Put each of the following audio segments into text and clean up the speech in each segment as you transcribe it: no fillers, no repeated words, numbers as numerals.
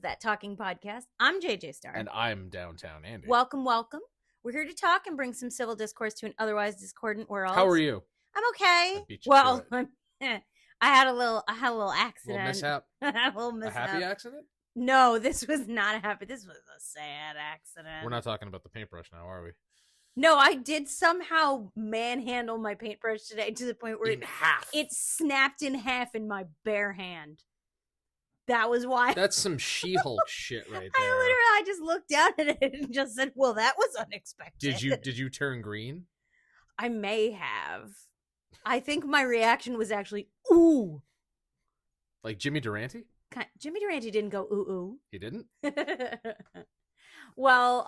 is That Talking Podcast. I'm JJ Starr. And I'm Downtown Andy. Welcome. We're here to talk and bring some civil discourse to an otherwise discordant world. How are you? I'm okay. I beat you Well, to it. I had a little accident. Little mishap? A little mishap. A happy accident? No, this was not a happy. This was a sad accident. We're not talking about the paintbrush now, are we? No, I did somehow manhandle my paintbrush today to the point where it snapped in half in my bare hand. That was why. That's some She-Hulk shit right there. I just looked down at it and just said, "Well, that was unexpected." Did you turn green? I may have. I think my reaction was actually ooh. Like Jimmy Durante? Jimmy Durante didn't go ooh ooh. He didn't? Well,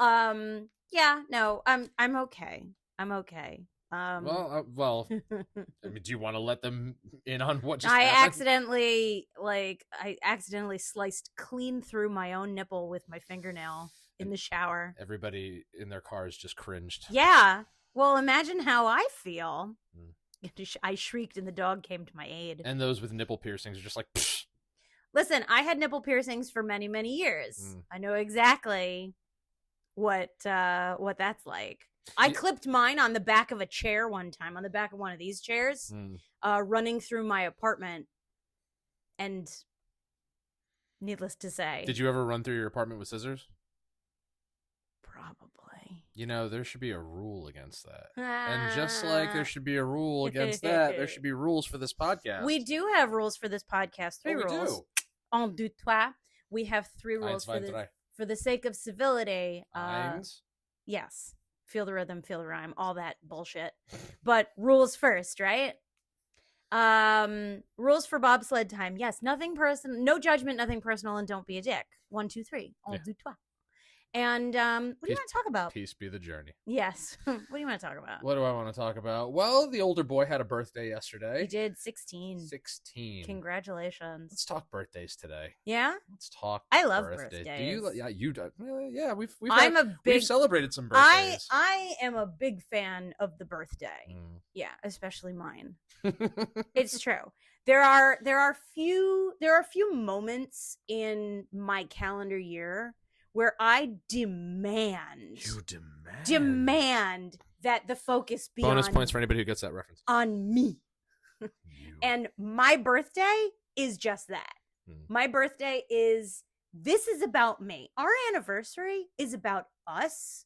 yeah, no, I'm okay. I'm okay. Well, I mean, do you want to let them in on what just I happened? accidentally sliced clean through my own nipple with my fingernail in the shower. Everybody in their cars just cringed. Yeah. Well, imagine how I feel. I shrieked and the dog came to my aid. And those with nipple piercings are just like, psh. Listen, I had nipple piercings for many, many years. I know exactly what that's like. I clipped mine on the back of a chair one time, on the back of one of these chairs, running through my apartment. And needless to say. Did you ever run through your apartment with scissors? Probably. You know, there should be a rule against that. And just like there should be a rule against that, there should be rules for this podcast. We do have rules for this podcast. Three rules. Do. En deux, trois. We have three rules for the sake of civility. Aaand. Yes. Feel the rhythm, feel the rhyme, all that bullshit. But rules first, right? Rules for bobsled time. Yes, nothing personal, no judgment, nothing personal, and don't be a dick. 1, 2, 3. En deux, trois. And what do you want to talk about? Peace be the journey. Yes. What do you want to talk about? What do I want to talk about? Well, the older boy had a birthday yesterday. He did. 16. 16. Congratulations. Let's talk birthdays today. Yeah? Let's talk. I love birthdays. Do you? Yeah, you do. Yeah, we've celebrated some I birthdays. am a big fan of the birthday. Yeah, especially mine. It's true. There are few moments in my calendar year where I demand that the focus be bonus points for anybody who gets that reference on me. And my birthday is just that. My birthday this is about me. Our anniversary is about us.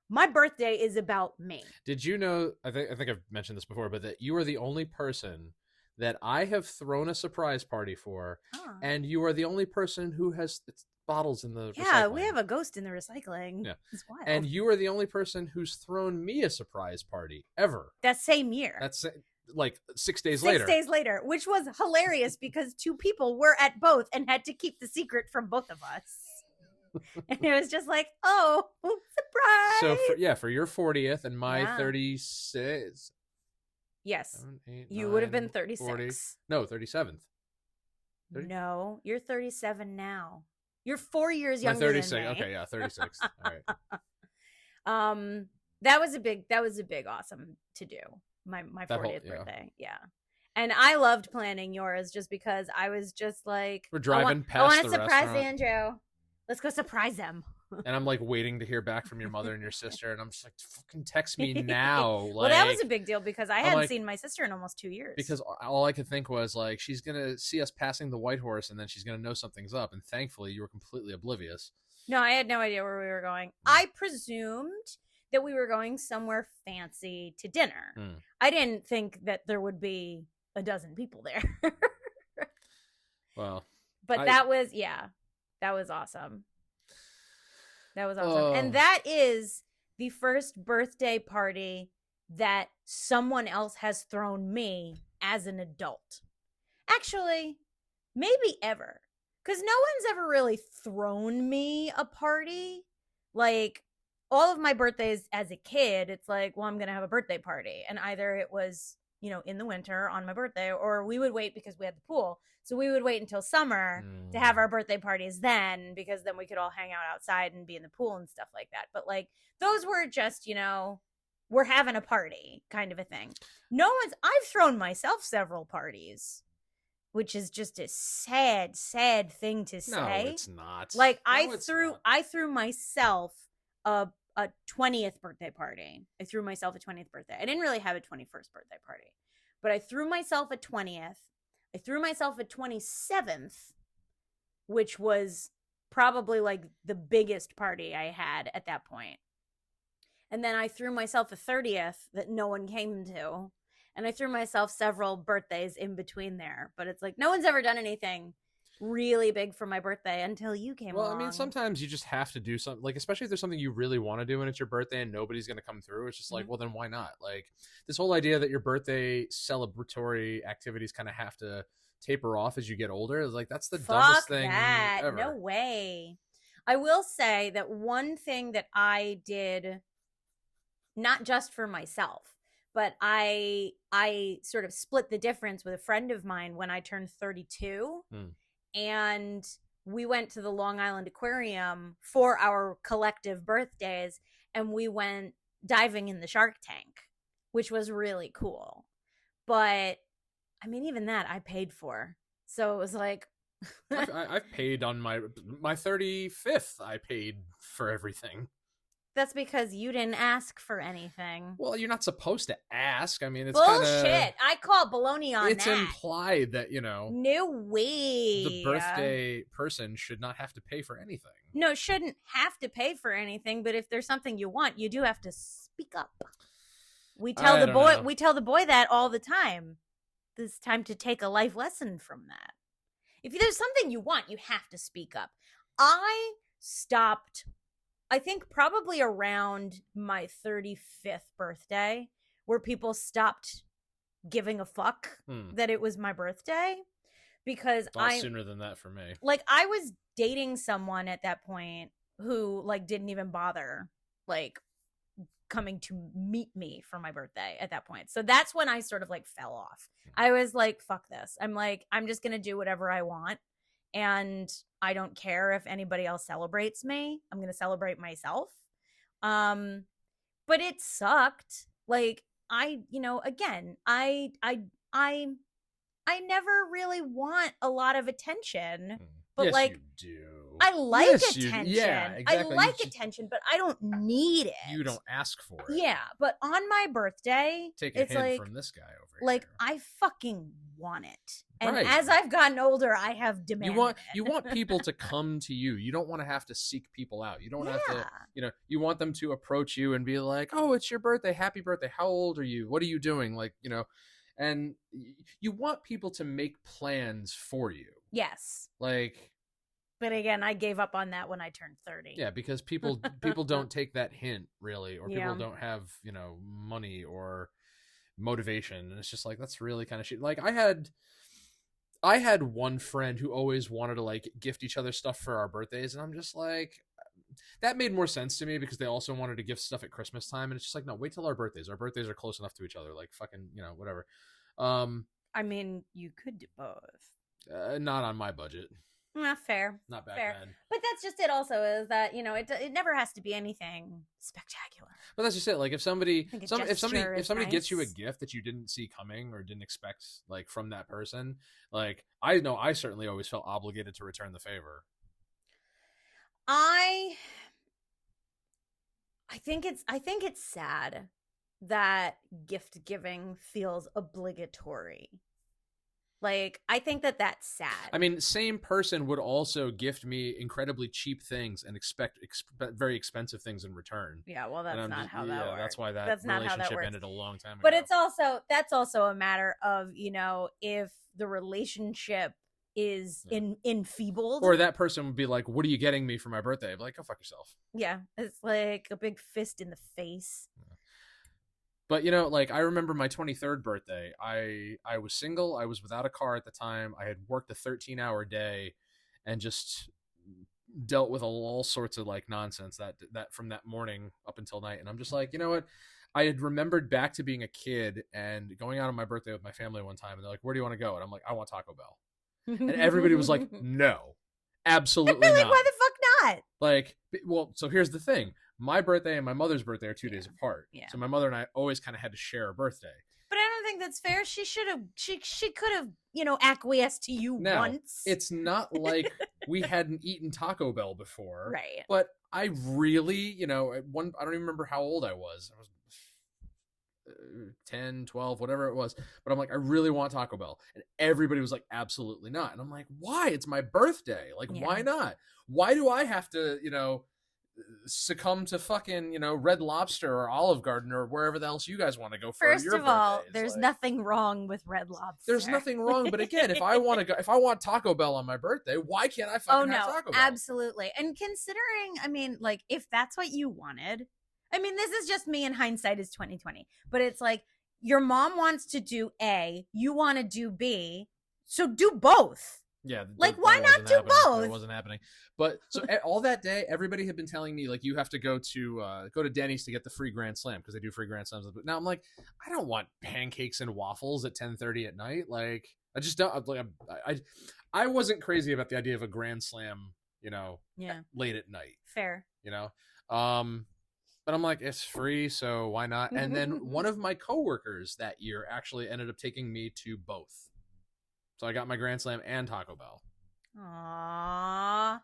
My birthday is about me. Did you know, I think I've mentioned this before, but that you are the only person that I have thrown a surprise party for, and you are the only person who has bottles in the recycling. We have a ghost in the recycling. Yeah. It's wild. And you are the only person who's thrown me a surprise party ever. That same year. That's like 6 days later. 6 days later, which was hilarious because two people were at both and had to keep the secret from both of us. And it was just like, oh, surprise. So for your 40th and my 36. Yes. 7, 8, you 9, would have been 36. 40. No, 37th. 30? No, you're 37 now. You're 4 years younger 36. than me. Okay, yeah, 36. All right. That was a big awesome to do. My 40th birthday. Yeah. And I loved planning yours just because I was just like, we're driving past the I want to surprise restaurant. Andrew. Let's go surprise them. And I'm like waiting to hear back from your mother and your sister, and I'm just like, fucking text me now. Well, that was a big deal because I hadn't seen my sister in almost 2 years. Because all I could think was like, she's gonna see us passing the White Horse, and then she's gonna know something's up. And thankfully, you were completely oblivious. No, I had no idea where we were going. I presumed that we were going somewhere fancy to dinner. I didn't think that there would be a dozen people there. Well, but that was awesome. That was awesome. And that is the first birthday party that someone else has thrown me as an adult. Actually, maybe ever. Because no one's ever really thrown me a party. Like, all of my birthdays as a kid, it's like, well, I'm going to have a birthday party. And either it was, in the winter on my birthday, or we would wait because we had the pool. So we would wait until summer to have our birthday parties then, because then we could all hang out outside and be in the pool and stuff like that. But like, those were just, we're having a party kind of a thing. I've thrown myself several parties. which is just a sad, sad thing to say. No, it's not. Like No, I threw myself a 20th birthday party. I threw myself a 20th birthday. I didn't really have a 21st birthday party, but I threw myself a 20th. I threw myself a 27th, which was probably like the biggest party I had at that point. And then I threw myself a 30th that no one came to. And I threw myself several birthdays in between there. But it's like, no one's ever done anything really big for my birthday until you came along. I mean, sometimes you just have to do something, like, especially if there's something you really want to do and it's your birthday and nobody's going to come through. It's just like, well, then why not? Like, this whole idea that your birthday celebratory activities kind of have to taper off as you get older is like, that's the dumbest thing ever. No way. I will say that one thing that I did, not just for myself, but I sort of split the difference with a friend of mine when I turned 32. And we went to the Long Island Aquarium for our collective birthdays, and we went diving in the shark tank, which was really cool. But I mean, even that I paid for. So it was like I've paid on my 35th. I paid for everything. That's because you didn't ask for anything. Well, you're not supposed to ask. I mean, it's bullshit. I call baloney on it's that. It's implied that, no way. The birthday person should not have to pay for anything. No, shouldn't have to pay for anything, but if there's something you want, you do have to speak up. We tell the boy that all the time. It's time to take a life lesson from that. If there's something you want, you have to speak up. I stopped, I think probably around my 35th birthday, where people stopped giving a fuck that it was my birthday. Because sooner than that for me. Like, I was dating someone at that point who, like, didn't even bother, like, coming to meet me for my birthday at that point. So that's when I sort of, like, fell off. I was like, fuck this. I'm like, I'm just gonna do whatever I want. And I don't care if anybody else celebrates me. I'm going to celebrate myself. But it sucked. Like, again, I never really want a lot of attention. But yes, like, you do. I like attention. Yeah, exactly. I like attention, but I don't need it. You don't ask for it. Yeah, but on my birthday, take a hint from this guy over here. Like, I fucking want it. And right. As I've gotten older, I have demanded you want people to come to you. You don't want to have to seek people out. You don't have to, you want them to approach you and be like, "Oh, it's your birthday. Happy birthday. How old are you? What are you doing?" Like, and you want people to make plans for you. Yes. Like, but again, I gave up on that when I turned 30. Yeah, because people don't take that hint, really, or people don't have, money or motivation, and it's just like, that's really kind of shit. Like, I had one friend who always wanted to, like, gift each other stuff for our birthdays, and I'm just like, that made more sense to me because they also wanted to gift stuff at Christmas time, and it's just like, no, wait till our birthdays. Our birthdays are close enough to each other, like, fucking, whatever. I mean, you could do both. Not on my budget. Fair. Not back then. But that's just it also, is that, it never has to be anything spectacular. But that's just it. Like, if somebody nice. gets you a gift that you didn't see coming or didn't expect, like, from that person, like, I know I certainly always felt obligated to return the favor. I think it's sad that gift giving feels obligatory. Like, I think that's sad. I mean, same person would also gift me incredibly cheap things and expect very expensive things in return. Yeah, well, that's not how that works. That's why that relationship ended a long time ago. But that's also a matter of, if the relationship is enfeebled. Or that person would be like, "What are you getting me for my birthday?" I'd be like, "Go fuck yourself." Yeah, it's like a big fist in the face. Yeah. But, like, I remember my 23rd birthday. I was single. I was without a car at the time. I had worked a 13-hour day and just dealt with all sorts of, like, nonsense that from that morning up until night. And I'm just like, you know what? I had remembered back to being a kid and going out on my birthday with my family one time. And they're like, "Where do you want to go?" And I'm like, "I want Taco Bell." And everybody was like, "No, absolutely not." Like, why the fuck not? Like, well, so here's the thing. My birthday and my mother's birthday are 2 days apart. Yeah. So my mother and I always kind of had to share a birthday. But I don't think that's fair. She could have, acquiesced to you now, once. It's not like we hadn't eaten Taco Bell before. Right. But I really, I don't even remember how old I was. I was 10, 12, whatever it was. But I'm like, I really want Taco Bell. And everybody was like, absolutely not. And I'm like, why? It's my birthday. Like, why not? Why do I have to, succumb to fucking, Red Lobster or Olive Garden or wherever else you guys want to go for First your of all, birthdays? there's nothing wrong with Red Lobster. There's nothing wrong, but again, if I want Taco Bell on my birthday, why can't I fucking have Taco Bell? Absolutely. And considering, I mean, like, if that's what you wanted, I mean, this is just me, and hindsight is 2020, but it's like your mom wants to do A, you want to do B, so do both. Yeah, like why not do both? It wasn't happening. But so all that day, everybody had been telling me like you have to go to Denny's to get the free Grand Slam because they do free Grand Slams. But now I'm like, I don't want pancakes and waffles at 10:30 at night. Like I just don't. Like I wasn't crazy about the idea of a Grand Slam, late at night. Fair. But I'm like, it's free, so why not? And then one of my coworkers that year actually ended up taking me to both. So I got my Grand Slam and Taco Bell. Aww.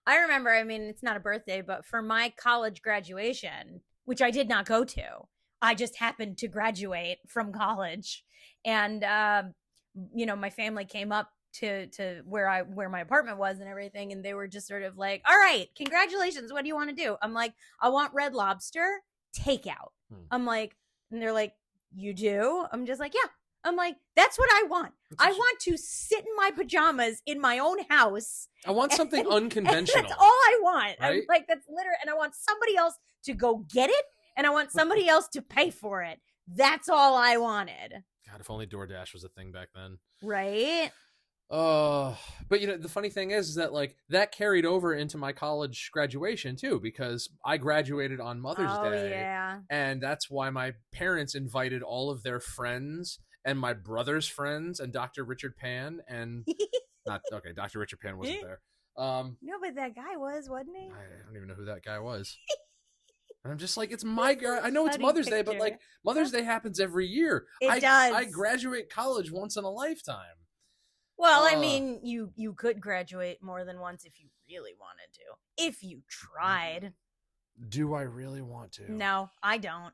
I remember, I mean, it's not a birthday, but for my college graduation, which I did not go to, I just happened to graduate from college. And, my family came up to where my apartment was and everything. And they were just sort of like, all right, congratulations. What do you want to do? I'm like, I want Red Lobster takeout. I'm like, and they're like, you do? I'm just like, yeah. I'm like, that's what I want. I want to sit in my pajamas in my own house. I want something unconventional. That's all I want. Right? I'm like, that's literally, and I want somebody else to go get it, and I want somebody else to pay for it. That's all I wanted. God, if only DoorDash was a thing back then. Right? But the funny thing is that like that carried over into my college graduation too, because I graduated on Mother's Day. Yeah. And that's why my parents invited all of their friends and my brother's friends and Dr. Richard Pan and Dr. Richard Pan wasn't there. No, but that guy wasn't he? I don't even know who that guy was. And I'm just like, it's my girl. I know it's Mother's Day, but like Mother's Day happens every year. It does. I graduate college once in a lifetime. Well, I mean, you could graduate more than once if you really wanted to. If you tried. Do I really want to? No, I don't.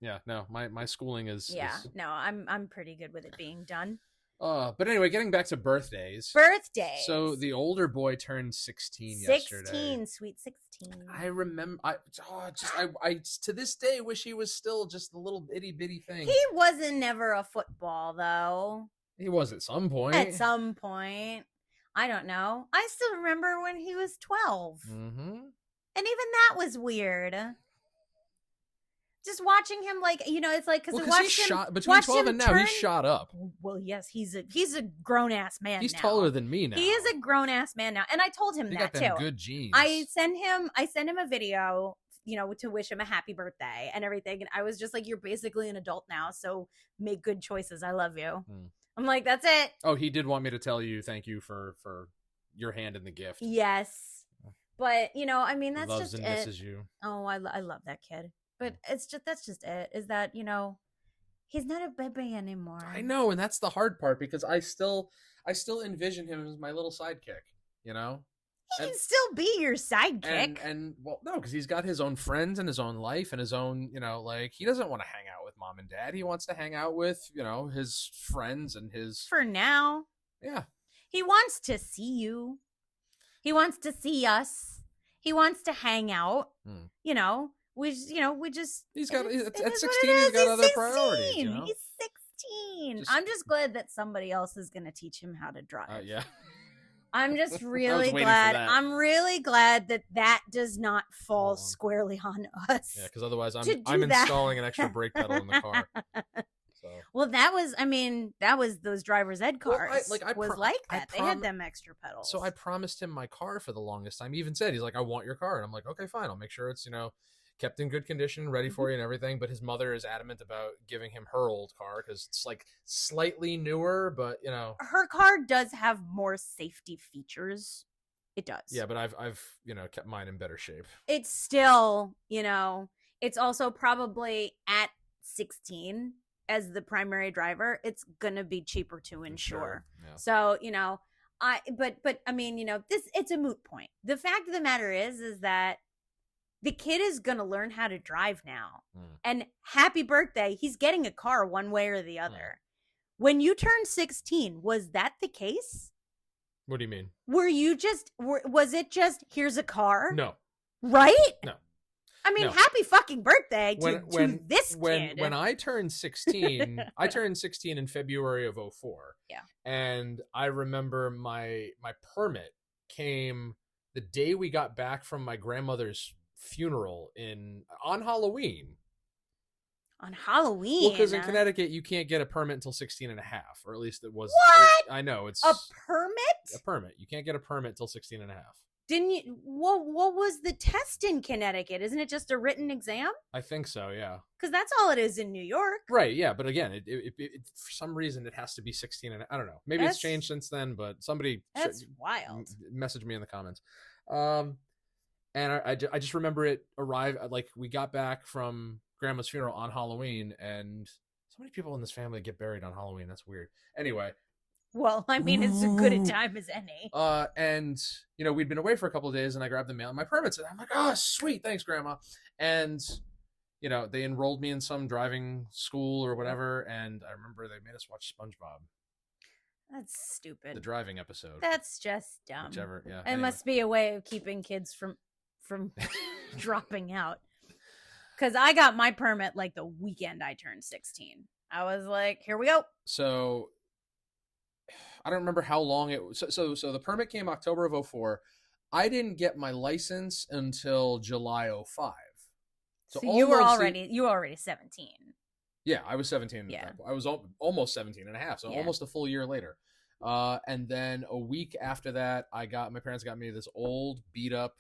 Yeah, no, my schooling is. Yeah, no, I'm pretty good with it being done. But anyway, getting back to birthdays. Birthdays. So the older boy turned 16 yesterday. 16, sweet 16. I remember. I to this day wish he was still just a little itty bitty thing. He wasn't never a football though. He was at some point. At some point, I don't know. I still remember when he was 12, and even that was weird. Just watching him, like, it's like because he's shot between 12 and now. He's shot up. Well, yes, he's a grown ass man. He's now. Taller than me now. He is a grown ass man now, and I told him that got too. Good genes. I sent him a video, to wish him a happy birthday and everything, and I was just like, "You're basically an adult now, so make good choices. I love you." I'm like, "That's it." Oh, he did want me to tell you thank you for your hand in the gift. Yes, but I mean, that's loves just and misses you. Oh, I love that kid. But that's just it. Is that he's not a baby anymore. I know, and that's the hard part because I still envision him as my little sidekick. He can still be your sidekick. And well, no, because he's got his own friends and his own life and his own, like he doesn't want to hang out with mom and dad. He wants to hang out with his friends and his. For now. Yeah. He wants to see you. He wants to see us. He wants to hang out. We just he's got at 16 he's got other priorities. He's 16. I'm just glad that somebody else is going to teach him how to drive. Yeah. I'm just really glad. I'm really glad that does not fall squarely on us. Yeah, because otherwise I'm installing an extra brake pedal in the car. So. Well, that was those driver's ed cars. Well, they had them extra pedals. So I promised him my car for the longest time. He even said, he's like, I want your car. And I'm like, okay, fine. I'll make sure it's, kept in good condition, ready for you and everything. But his mother is adamant about giving him her old car because it's like slightly newer, but her car does have more safety features. It does. Yeah, but I've kept mine in better shape. It's still, it's also probably at 16 as the primary driver, it's gonna be cheaper to insure. Sure. Yeah. So, you know, but I mean, you know, it's a moot point. The fact of the matter is that the kid is gonna learn how to drive now. And happy birthday, he's getting a car one way or the other. When you turned 16, was that the case? What do you mean? Was it just, here's a car? No. Right? No. I mean, No. happy fucking birthday to this kid. When I turned 16, I turned 16 in February of 04. Yeah. And I remember my permit came the day we got back from my grandmother's funeral on Halloween. On Halloween? Well, because in Connecticut, you can't get a permit until 16 and a half, or at least it was. What? I know. It's a permit? A permit. You can't get a permit until 16 and a half. Didn't you? What was the test in Connecticut? Isn't it just a written exam? I think so, yeah. Because that's all it is in New York. Right, yeah. But again, it for some reason, it has to be 16 and I don't know. Maybe it's changed since then, but somebody wild. Message me in the comments. And I just remember it arrived, like we got back from grandma's funeral on Halloween, and so many people in this family get buried on Halloween. That's weird. Anyway. Well, I mean, it's as good a time as any. And, you know, we'd been away for a couple of days, and I grabbed the mail and my permits, and I'm like, oh, sweet, thanks, Grandma. And, you know, they enrolled me in some driving school or whatever, and I remember they made us watch SpongeBob. That's stupid. The driving episode. That's just dumb. Whichever, yeah. It must be a way of keeping kids from dropping out. Because I got my permit like the weekend I turned 16. I was like, here we go. So I don't remember how long it was. So the permit came October of 04. I didn't get my license until July 05. So you were already 17. Yeah, I was 17. Yeah. I was almost 17 and a half, so almost a full year later. And then a week after that, my parents got me this old beat up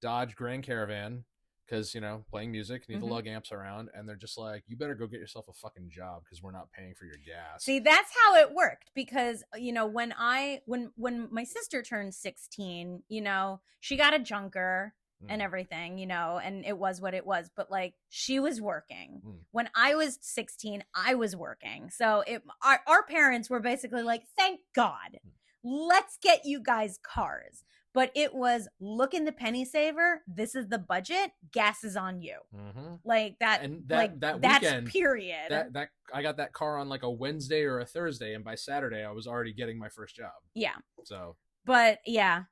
Dodge Grand Caravan. Because, you know, playing music, need to lug amps around, and they're just like, you better go get yourself a fucking job because we're not paying for your gas. See, that's how it worked. Because, you know, when my sister turned 16, you know, she got a junker and everything, you know, and it was what it was. But like, she was working. When I was 16, I was working. So our parents were basically like, thank God, let's get you guys cars. But it was, look in the penny saver. This is the budget. Gas is on you. Like that. And that weekend, that's period. That I got that car on like a Wednesday or a Thursday, and by Saturday I was already getting my first job. Yeah. So. But yeah,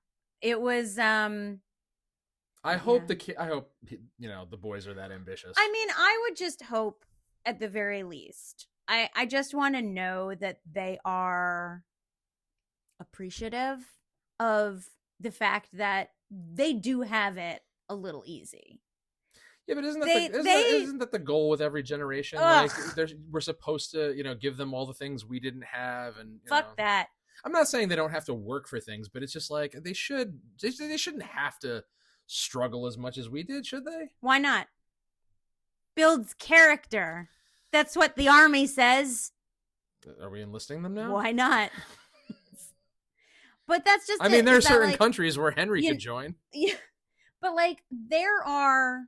it was. I hope you know the boys are that ambitious. I mean, I would just hope, at the very least, I just want to know that they are appreciative of the fact that they do have it a little easy. Yeah, but isn't that the goal with every generation? Like, we're supposed to, you know, give them all the things we didn't have, and fuck that. I'm not saying they don't have to work for things, but it's just like they shouldn't have to struggle as much as we did, should they? Why not? Builds character. That's what the Army says. Are we enlisting them now? Why not? But that's just. I mean, there are certain countries where Henry could join. Yeah, but like there are.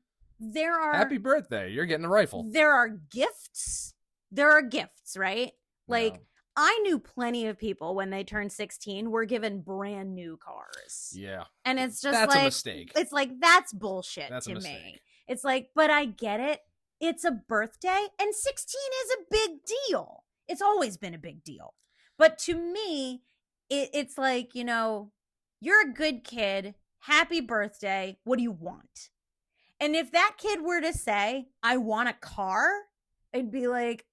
Happy birthday! You're getting a rifle. There are gifts. There are gifts, right? Like no. I knew plenty of people when they turned 16 were given brand new cars. Yeah, and it's just that's like a mistake. It's like that's bullshit that's to me. It's like, but I get it. It's a birthday, and 16 is a big deal. It's always been a big deal, but to me. It's like, you know, you're a good kid. Happy birthday. What do you want? And if that kid were to say, I want a car, I'd be like,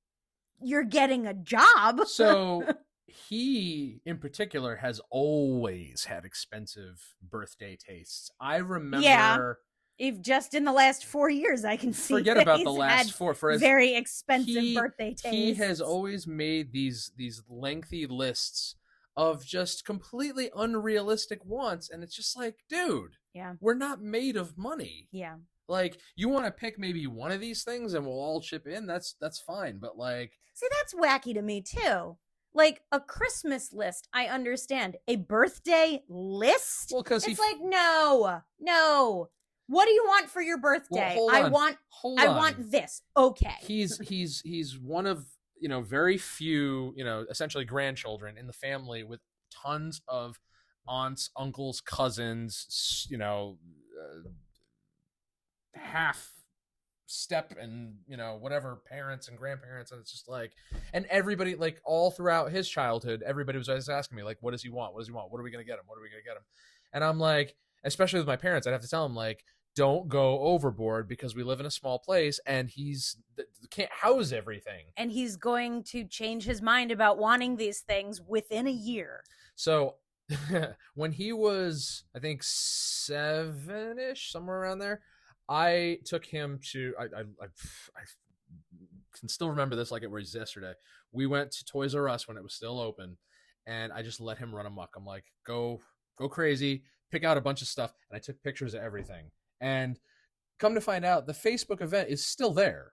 you're getting a job. So he, in particular, has always had expensive birthday tastes. I remember... Yeah. If just in the last 4 years, I can see. Forget about the last four. For very expensive birthday tastes. He has always made these lengthy lists of just completely unrealistic wants, and it's just like, dude, we're not made of money. Yeah, like you want to pick maybe one of these things, and we'll all chip in. That's fine, but like, see, that's wacky to me too. Like a Christmas list, I understand. A birthday list? Well, because it's like no. What do you want for your birthday? Well, I want this. Okay. He's one of very few, essentially grandchildren in the family with tons of aunts, uncles, cousins, half step and whatever parents and grandparents, and it's just like, and everybody, like, all throughout his childhood, everybody was always asking me, like, what does he want, what are we gonna get him, and I'm like, especially with my parents, I'd have to tell him, like, don't go overboard because we live in a small place and he's can't house everything, and he's going to change his mind about wanting these things within a year. So when he was, I think, 7-ish, somewhere around there, I took him to, I can still remember this like it was yesterday. We went to Toys R Us when it was still open, and I just let him run amok. I'm like, go crazy, pick out a bunch of stuff, and I took pictures of everything. And come to find out, the Facebook event is still there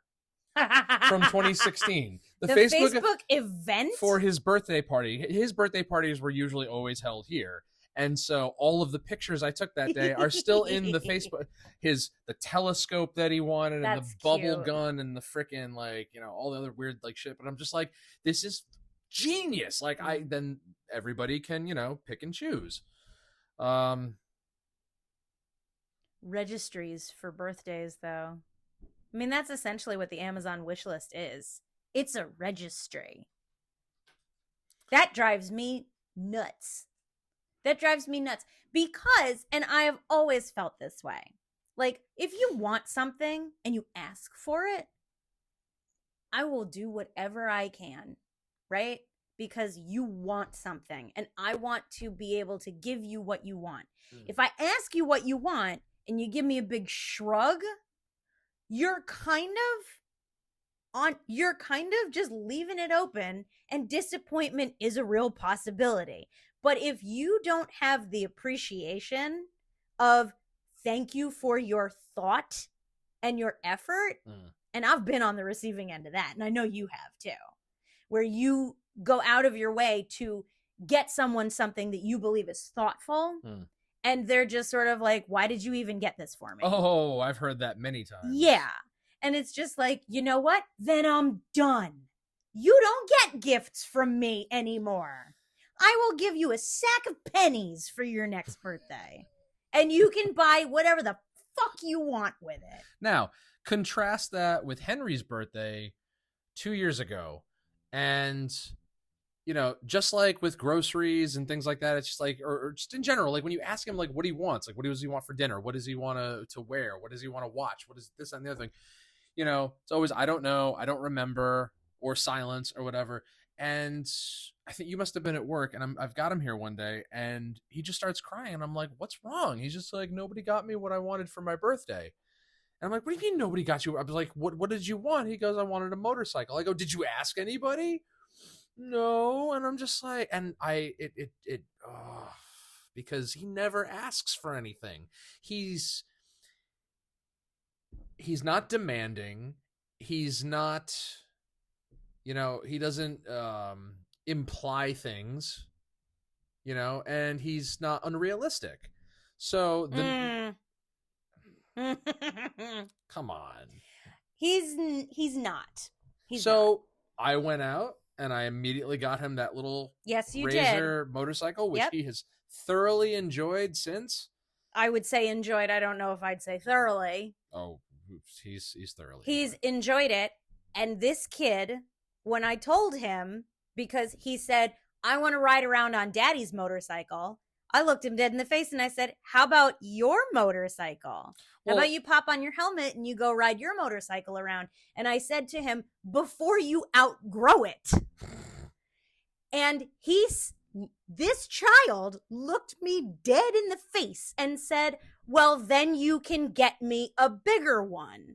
from 2016. The Facebook event for his birthday party. His birthday parties were usually always held here. And so all of the pictures I took that day are still in the Facebook. The telescope that he wanted, and the bubble gun, and the freaking, like, all the other weird, like, shit. But I'm just like, this is genius. Like, then everybody can, pick and choose. Registries for birthdays, though. I mean, that's essentially what the Amazon wish list is. It's a registry. That drives me nuts. Because, and I have always felt this way, like, if you want something and you ask for it, I will do whatever I can, right? Because you want something and I want to be able to give you what you want. If I ask you what you want and you give me a big shrug, you're kind of just leaving it open, and disappointment is a real possibility. But if you don't have the appreciation of thank you for your thought and your effort, and I've been on the receiving end of that, and I know you have too, where you go out of your way to get someone something that you believe is thoughtful, and they're just sort of like, why did you even get this for me? Oh, I've heard that many times. Yeah. And it's just like, you know what? Then I'm done. You don't get gifts from me anymore. I will give you a sack of pennies for your next birthday. And you can buy whatever the fuck you want with it. Now, contrast that with Henry's birthday 2 years ago. And, just like with groceries and things like that, it's just like, or just in general, like when you ask him, like, what he wants, like, what does he want for dinner? What does he want to wear? What does he want to watch? What is this and the other thing? It's always, I don't know, I don't remember, or silence or whatever. And I think you must have been at work, and I've got him here one day, and he just starts crying, and I'm like, what's wrong? He's just like, nobody got me what I wanted for my birthday. And I'm like, what do you mean nobody got you? I was like, what did you want? He goes, I wanted a motorcycle. I go, did you ask anybody? No. And I'm just like, and because he never asks for anything. He's not demanding. He's not, he doesn't imply things, and he's not unrealistic. So come on. He's not. So I went out and I immediately got him that little Razor motorcycle, which he has thoroughly enjoyed since. I would say enjoyed. I don't know if I'd say thoroughly. Oh, he's thoroughly. He's enjoyed it. And this kid, when I told him, because he said, I want to ride around on daddy's motorcycle, I looked him dead in the face and I said, how about your motorcycle? How about you pop on your helmet and you go ride your motorcycle around? And I said to him, before you outgrow it. And this child looked me dead in the face and said, well, then you can get me a bigger one.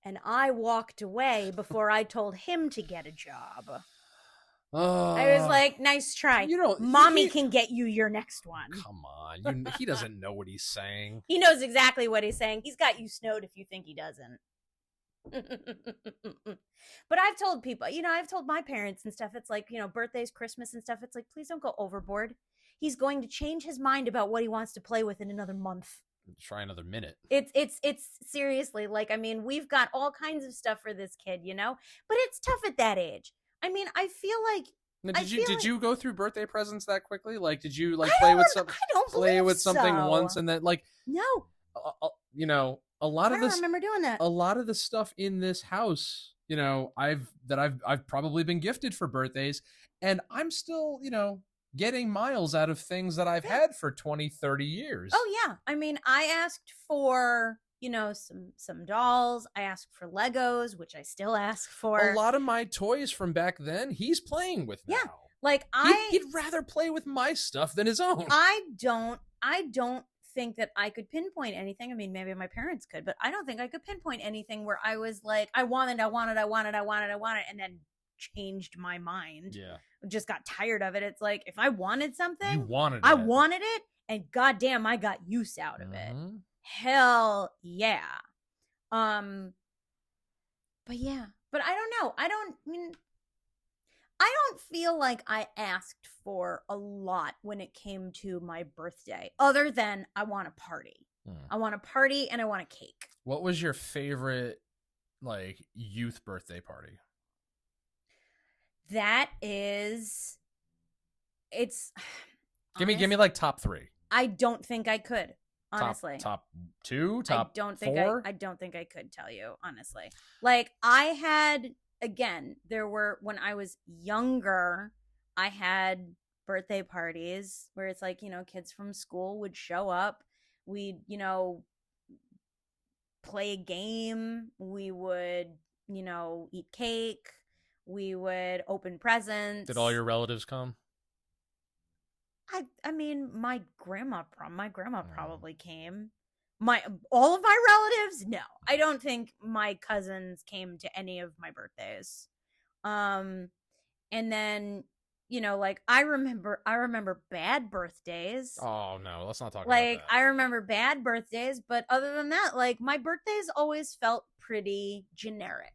And I walked away before I told him to get a job. I was like, nice try. Mommy can get you your next one. Come on. He doesn't know what he's saying. He knows exactly what he's saying. He's got you snowed if you think he doesn't. But I've told people, I've told my parents and stuff, it's like, birthdays, Christmas and stuff, it's like, please don't go overboard. He's going to change his mind about what he wants to play with in another month. Try another minute. It's seriously, like, I mean, we've got all kinds of stuff for this kid, but it's tough at that age. I mean, I feel like Now, I feel did like you go through birthday presents that quickly? Like, did you like I play with don't some I don't play believe with something so. once and then like No, you know, a lot I of don't this remember doing that. a lot of the stuff in this house, I've probably been gifted for birthdays, and I'm still, getting miles out of things that I've had for 20, 30 years. Oh yeah. I mean, I asked for, some dolls. I asked for Legos, which I still ask for. A lot of my toys from back then, he's playing with now. Yeah. Like he'd rather play with my stuff than his own. I don't think that I could pinpoint anything. I mean, maybe my parents could, but I don't think I could pinpoint anything where I was like, I wanted, and then changed my mind. Yeah. Just got tired of it. It's like, if I wanted something, You wanted I it. wanted it, and goddamn, I got use out of it. Hell yeah. But yeah, but I don't know. I don't feel like I asked for a lot when it came to my birthday, other than I want a party. I want a party and I want a cake. What was your favorite, like, youth birthday party? That is, it's. Give me like top 3. I don't think I could. Honestly, top 2, top I don't 4? I don't think I could tell you, honestly. Like, I had, again, when I was younger, I had birthday parties where it's like, kids from school would show up. We'd, play a game. We would, eat cake. We would open presents. Did all your relatives come? I mean, my grandma probably came. All of my relatives? No. I don't think my cousins came to any of my birthdays. And then, like, I remember bad birthdays. Oh no, let's not talk about Like, that. I remember bad birthdays, but other than that, like, my birthdays always felt pretty generic.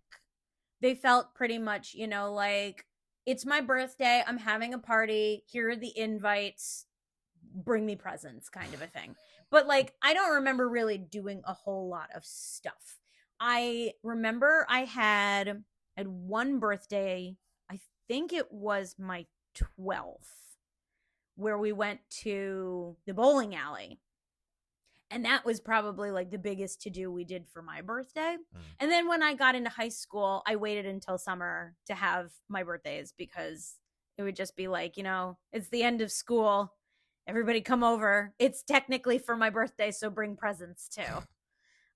They felt pretty much, like, it's my birthday, I'm having a party, here are the invites, bring me presents, kind of a thing. But, like, I don't remember really doing a whole lot of stuff. I remember I had one birthday, I think it was my 12th, where we went to the bowling alley. And that was probably, like, the biggest to-do we did for my birthday. And then when I got into high school, I waited until summer to have my birthdays, because it would just be like, it's the end of school. Everybody come over. It's technically for my birthday, so bring presents too.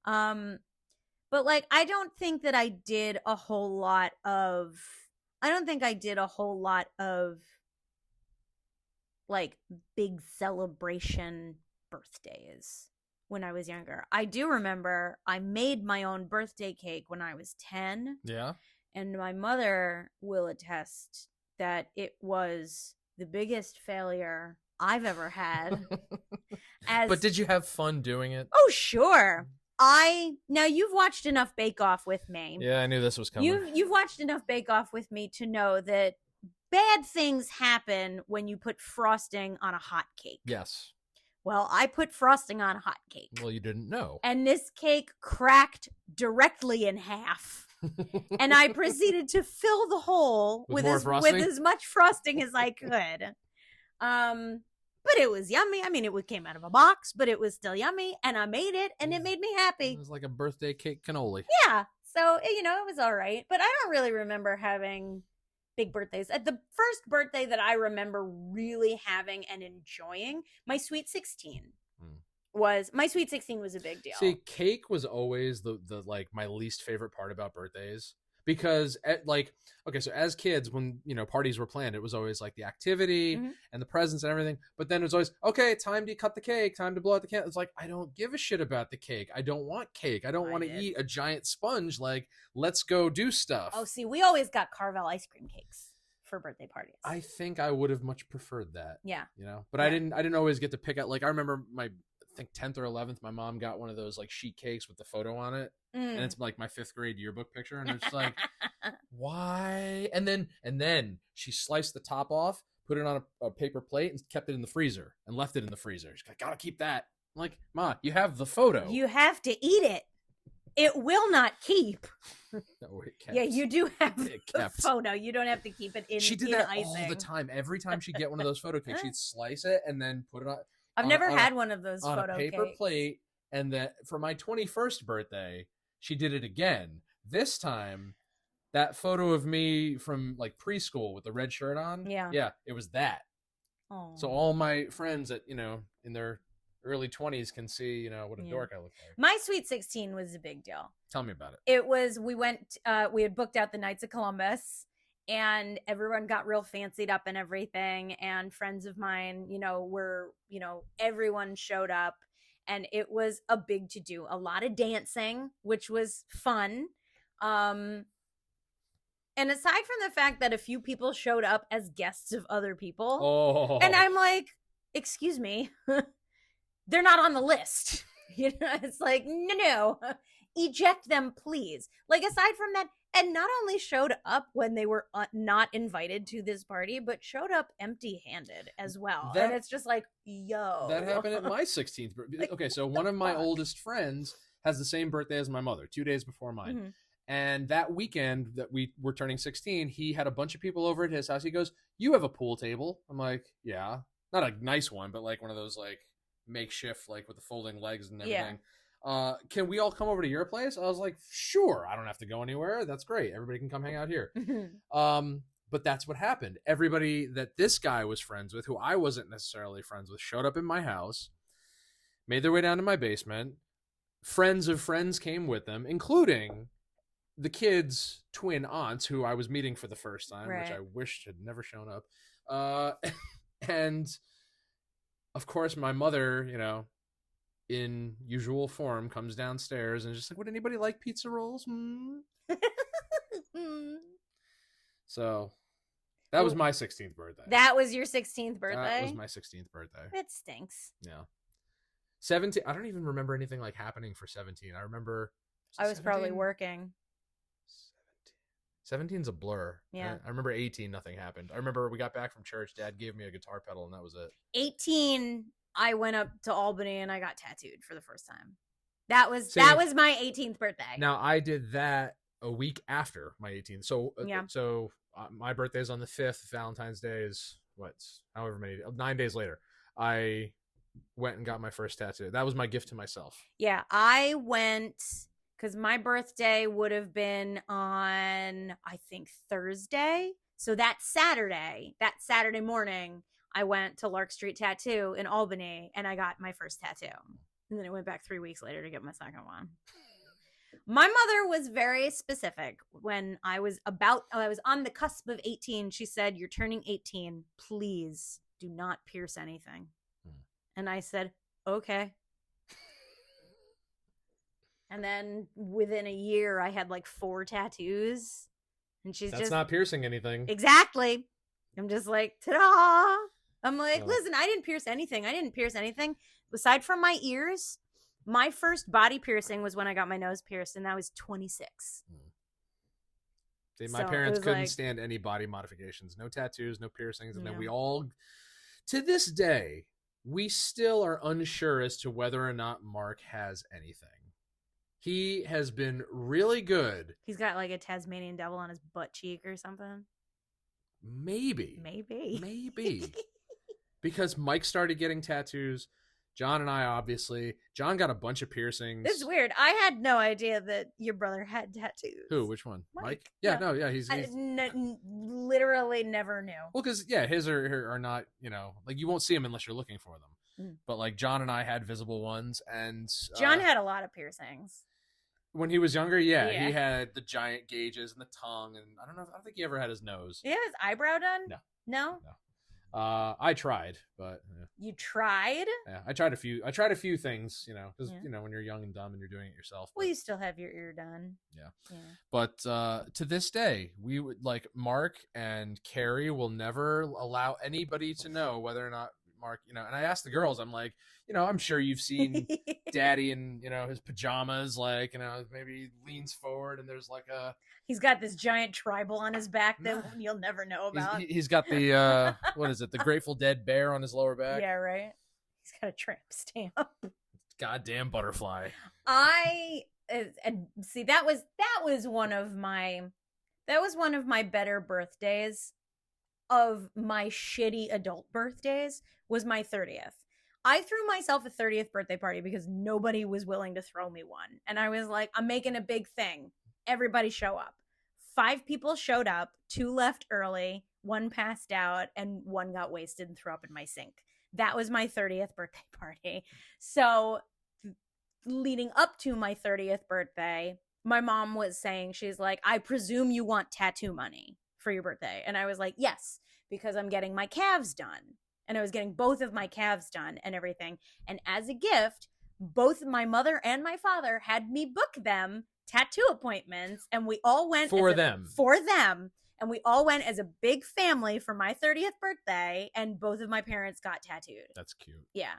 But, like, I don't think I did a whole lot of like, big celebration birthdays when I was younger. I do remember I made my own birthday cake when I was 10. Yeah. And my mother will attest that it was the biggest failure I've ever had. But did you have fun doing it? Oh, sure. Now, you've watched enough Bake Off with me. Yeah, I knew this was coming. You've watched enough Bake Off with me to know that bad things happen when you put frosting on a hot cake. Yes. Well, I put frosting on a hot cake. Well, you didn't know. And this cake cracked directly in half. And I proceeded to fill the hole with as much frosting as I could. But it was yummy. I mean, it came out of a box, but it was still yummy. And I made it, and it made me happy. It was like a birthday cake cannoli. Yeah. So, it was all right. But I don't really remember having big birthdays. At the first birthday that I remember really having and enjoying, my Sweet 16 was a big deal. See, cake was always the like my least favorite part about birthdays, because so as kids, when parties were planned, it was always like the activity and the presents and everything, but then it was always, okay, time to cut the cake, time to blow out the candle. It's like, I don't give a shit about the cake. I don't want cake. I don't want to eat a giant sponge. Like, let's go do stuff. Oh, see, we always got Carvel ice cream cakes for birthday parties. I think I would have much preferred that. Yeah. But I didn't always get to pick out. Like, I remember I think 10th or 11th, my mom got one of those like sheet cakes with the photo on it. And it's like my 5th grade yearbook picture, and it's like, why? And then she sliced the top off, put it on a paper plate, and kept it in the freezer and left it in the freezer. She's like, gotta keep that. I'm like, Ma, you have the photo. You have to eat it. It will not keep. No, it kept. Yeah, you do have It the kept. photo. You don't have to keep it in. She did in that icing. all the time. Every time she'd get one of those photo cakes, she'd slice it and then put it on. I've never had one of those on photo a paper cakes. plate. And then for my 21st birthday, she did it again. This time, that photo of me from like preschool with the red shirt on. Yeah, it was that. Aww. So all my friends that in their early 20s can see what a dork I look like. My Sweet 16 was a big deal. Tell me about it. It was, we had booked out the Knights of Columbus, and everyone got real fancied up and everything, and friends of mine were everyone showed up, and it was a big to do, a lot of dancing, which was fun. And aside from the fact that a few people showed up as guests of other people, and I'm like, excuse me, they're not on the list. It's like, no, eject them, please. Like, aside from that, and not only showed up when they were not invited to this party, but showed up empty-handed as well. And it's just like, yo. That happened at my 16th birthday. Like, okay, so one of my oldest friends has the same birthday as my mother, 2 days before mine. Mm-hmm. And that weekend that we were turning 16, he had a bunch of people over at his house. He goes, "You have a pool table?" I'm like, "Yeah." Not a nice one, but like one of those like makeshift, like with the folding legs and everything. Yeah. Can we all come over to your place? I was like, "Sure. I don't have to go anywhere. That's great. Everybody can come hang out here." But that's what happened. Everybody that this guy was friends with, who I wasn't necessarily friends with, showed up in my house, made their way down to my basement. Friends of friends came with them, including the kids' twin aunts, who I was meeting for the first time, right, which I wished had never shown up. And of course, my mother, in usual form, comes downstairs and is just like, "Would anybody like pizza rolls?" So that was my 16th birthday. That was your 16th birthday? That was my 16th birthday. It stinks. Yeah. 17. I don't even remember anything like happening for 17. I remember I was 17? Probably working. 17's a blur. Yeah. I remember 18, nothing happened. I remember we got back from church. Dad gave me a guitar pedal, and that was it. 18, I went up to Albany and I got tattooed for the first time. That was my 18th birthday. Now, I did that a week after my 18th. So, my birthday's on the 5th. Valentine's Day is however many, 9 days later. I went and got my first tattoo. That was my gift to myself. Yeah, I went, because my birthday would have been on, I think, Thursday. So that Saturday morning, I went to Lark Street Tattoo in Albany, and I got my first tattoo. And then I went back 3 weeks later to get my second one. My mother was very specific. When I was on the cusp of 18, she said, "You're turning 18. Please do not pierce anything." And I said, "Okay." And then within a year, I had like 4 tattoos. And That's not piercing anything. Exactly. I'm just like, ta-da. I'm like, listen, I didn't pierce anything. Aside from my ears, my first body piercing was when I got my nose pierced, and that was 26. See, my parents couldn't stand any body modifications. No tattoos, no piercings. And then we all, to this day, we still are unsure as to whether or not Mark has anything. He has been really good. He's got like a Tasmanian devil on his butt cheek or something. Maybe. Maybe. Because Mike started getting tattoos. John and I, obviously. John got a bunch of piercings. This is weird. I had no idea that your brother had tattoos. Who? Which one? Mike? Yeah, no, yeah. He's literally never knew. Well, because, his are not, like you won't see them unless you're looking for them. But like John and I had visible ones, and John had a lot of piercings. When he was younger, he had the giant gauges and the tongue, and I don't think he ever had his nose. Did he have his eyebrow done? No. I tried, but you tried? Yeah, I tried a few things, because when you're young and dumb and you're doing it yourself. Well, you still have your ear done. Yeah. But to this day, we would like Mark and Carrie will never allow anybody to know whether or not Mark, and I asked the girls, I'm like, I'm sure you've seen Daddy in, his pajamas, like, maybe leans forward and there's like he's got this giant tribal on his back that you'll never know about. He's got the, what is it? The Grateful Dead bear on his lower back. Yeah, right. He's got a tramp stamp. Goddamn butterfly. And see, that was one of my better birthdays of my shitty adult birthdays was my 30th. I threw myself a 30th birthday party because nobody was willing to throw me one. And I was like, I'm making a big thing. Everybody show up. 5 people showed up, 2 left early, 1 passed out, and 1 got wasted and threw up in my sink. That was my 30th birthday party. So leading up to my 30th birthday, my mom was saying, she's like, I presume you want tattoo money for your birthday. And I was like, yes, because I'm getting my calves done. And I was getting both of my calves done and everything. And as a gift, both my mother and my father had me book them tattoo appointments. And we all went for them. And we all went as a big family for my 30th birthday. And both of my parents got tattooed. That's cute. Yeah.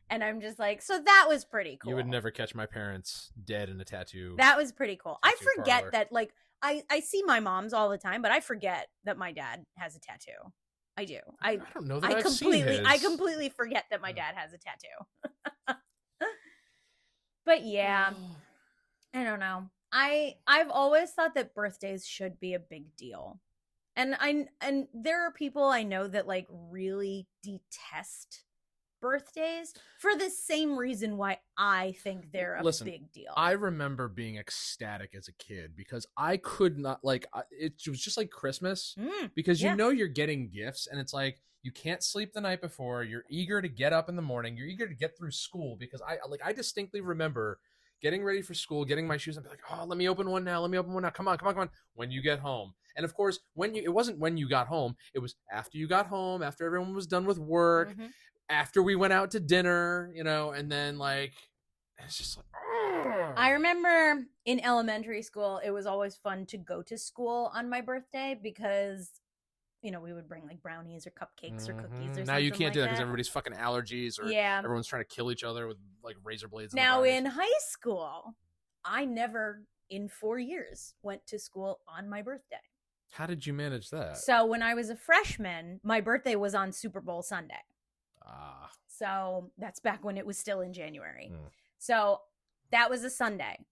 And I'm just like, so that was pretty cool. You would never catch my parents dead in a tattoo. That was pretty cool. I forget parlor. that, like, I see my mom's all the time, but I forget that my dad has a tattoo. I do. I don't know that I've seen his. I completely forget that my dad has a tattoo. But yeah, I don't know. I've always thought that birthdays should be a big deal. And there are people I know that like really detest birthdays for the same reason why I think they're a big deal. I remember being ecstatic as a kid because I could not, like, it was just like Christmas because you know you're getting gifts and it's like you can't sleep the night before, you're eager to get up in the morning, you're eager to get through school because I distinctly remember getting ready for school, getting my shoes and be like, oh, let me open one now, come on when you get home. And of course, it wasn't when you got home, it was after you got home, after everyone was done with work, after we went out to dinner, you know, and then like, it's just like, ugh. I remember in elementary school, it was always fun to go to school on my birthday because, you know, we would bring like brownies or cupcakes or cookies or something. Now you can't like do that because everybody's fucking allergies or everyone's trying to kill each other with like razor blades. Now in high school, I never in 4 years went to school on my birthday. How did you manage that? So when I was a freshman, my birthday was on Super Bowl Sunday. So that's back when it was still in January. So that was a Sunday.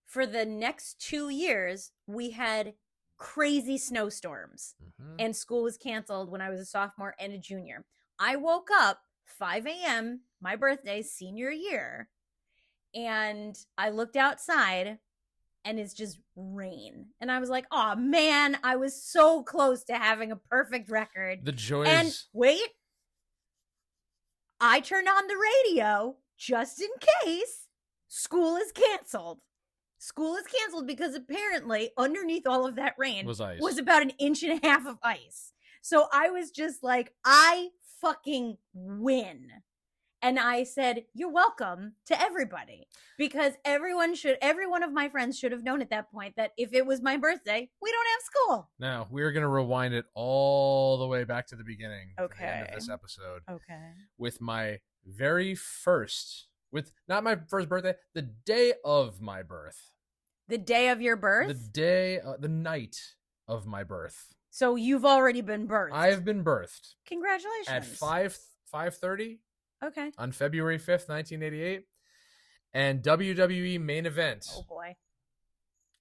For the next 2 years, we had crazy snowstorms and school was canceled when I was a sophomore and a junior. I woke up 5 a.m., my birthday, senior year, and I looked outside and it's just rain. And I was like, oh man, I was so close to having a perfect record. The joys. And wait, I turned on the radio just in case school is canceled. School is canceled because apparently underneath all of that rain was ice. Was about 1.5 inches of ice. So I was just like, I fucking win. And I said, you're welcome to everybody. Because every one of my friends should have known at that point that if it was my birthday, we don't have school. Now, we're going to rewind it all the way back to the beginning. Okay. For the end of this episode. Okay. With my very first, not my first birthday, the day of my birth. The day of your birth? The night of my birth. So you've already been birthed. I have been birthed. Congratulations. At 5:30. Okay. On February 5th, 1988. And WWE main event. Oh boy.